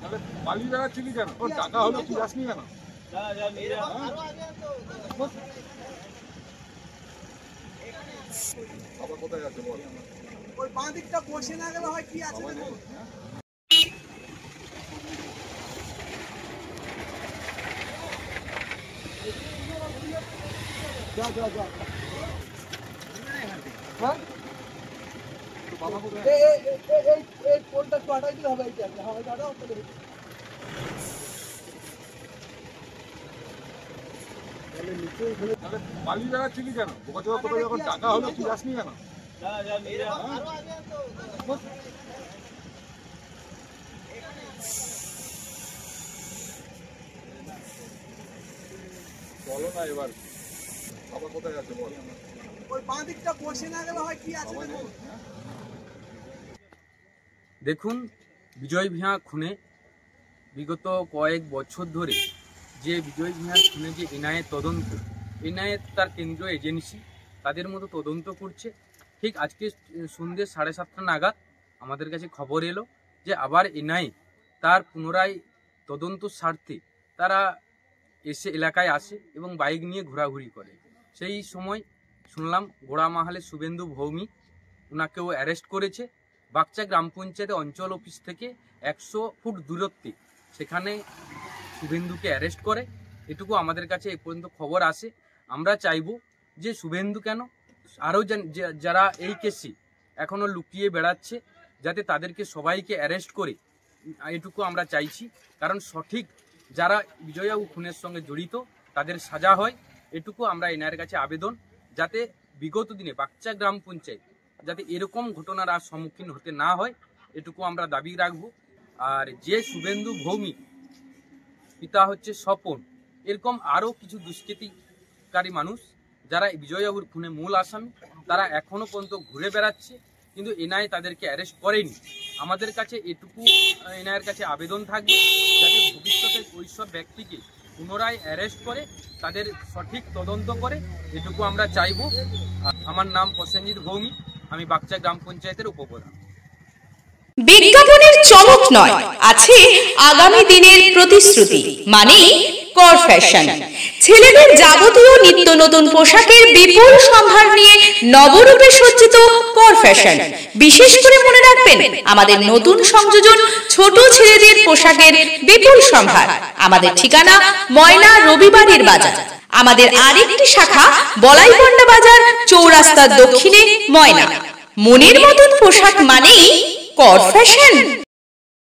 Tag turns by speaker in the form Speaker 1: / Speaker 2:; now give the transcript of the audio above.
Speaker 1: তাহলে পালিয়ে বেড়াচ্ছিলি কেন? তোর টাকা হলো তুই আসনি কেন? আবার কোথায় যাচ্ছে বল?
Speaker 2: ওই বাঁ দিকটা বসে না গেলে হয় কি আছে দেখো। যা যা যা। হ্যাঁ?
Speaker 1: বাবা কোথায়?
Speaker 2: এই কোনটা একটু আটাই দিলে হবে এই যে হ্যাঁ এটা আটাও তাহলে
Speaker 1: তাহলে পালিয়ে বেড়াচ্ছিলি কেন? বোকাচোদা তোকে যখন টাকা হলো তুই আসনি কেন? বলো না এবার বাবা কোথায় যাচ্ছে বল?
Speaker 2: ওই বাঁ দিকটা বসে না গেলে হয় কি আছে দেখো।
Speaker 3: দেখুন, বিজয় ভূঁইয়া খুনে বিগত কয়েক বছর ধরে যে বিজয় ভূঁইয়ার খুনে যে এনআইএ তদন্ত, এনআইএ তার কেন্দ্রীয় এজেন্সি তাদের মতো তদন্ত করছে। ঠিক আজকে সন্ধ্যে 7:30 নাগাদ আমাদের কাছে খবর এলো যে আবার এনআইএ তার পুনরায় তদন্ত স্বার্থে তারা এসে এলাকায় আসে এবং বাইক নিয়ে ঘোরাঘুরি করে। সেই সময় শুনলাম গোড়ামাহালের শুভেন্দু ভৌমি, ওনাকেও অ্যারেস্ট করেছে। বাগচা গ্রাম পঞ্চায়েতে অঞ্চল অফিস থেকে 100 ফুট দূরত্বে সেখানে শুভেন্দুকে অ্যারেস্ট করে। এটুকু আমাদের কাছে এ পর্যন্ত খবর আসে। আমরা চাইব যে শুভেন্দু কেন, আরও যারা এই কেসে এখনও লুকিয়ে বেড়াচ্ছে যাতে তাদেরকে সবাইকে অ্যারেস্ট করে, এটুকু আমরা চাইছি। কারণ সঠিক যারা বিজয়বাবু খুনের সঙ্গে জড়িত তাদের সাজা হয়, এটুকু আমরা এনআইএর কাছে আবেদন, যাতে বিগত দিনে বাগচা গ্রাম পঞ্চায়েত যাতে এরকম ঘটনার আর সম্মুখীন হতে না হয়, এটুকু আমরা দাবি রাখব। আর যে শুভেন্দু ভৌমি পিতা হচ্ছে স্বপন, এরকম আরও কিছু দুষ্কৃতিকারী মানুষ যারা বিজয়বাবুর খুনে মূল আসামি, তারা এখনও পর্যন্ত ঘুরে বেড়াচ্ছে, কিন্তু এনআইএ তাদেরকে অ্যারেস্ট করেনি। আমাদের কাছে এটুকু এনআইএর কাছে আবেদন থাকবে যাতে ভবিষ্যতে ওইসব ব্যক্তিকে পুনরায় অ্যারেস্ট করে তাদের সঠিক তদন্ত করে, এটুকু আমরা চাইব। আমার নাম প্রসেনজিৎ ভৌমি, আমি বাগচা গ্রাম পঞ্চায়েতের উপপ্রধান।
Speaker 4: বিজ্ঞাপনের চমক নয়, আছে আগামী দিনের প্রতিশ্রুতি, মানে কর ফ্যাশন। ছেলেদের যাবতীয় নিত্য নতুন পোশাকের বিপুল সম্ভার নিয়ে নবরূপে সজ্জিত কর ফ্যাশন। বিশেষ করে মনে রাখবেন, আমাদের নতুন সংযোজন ছোট ছেলেদের পোশাকের বিপুল সম্ভার। আমাদের ঠিকানা ময়না রবিবারের বাজার। আমাদের আরেকটি শাখা বলাইপন্ডা বাজার, চৌরাস্তার দক্ষিণে ময়না। মনের মতন পোশাক মানেই কর ফ্যাশন।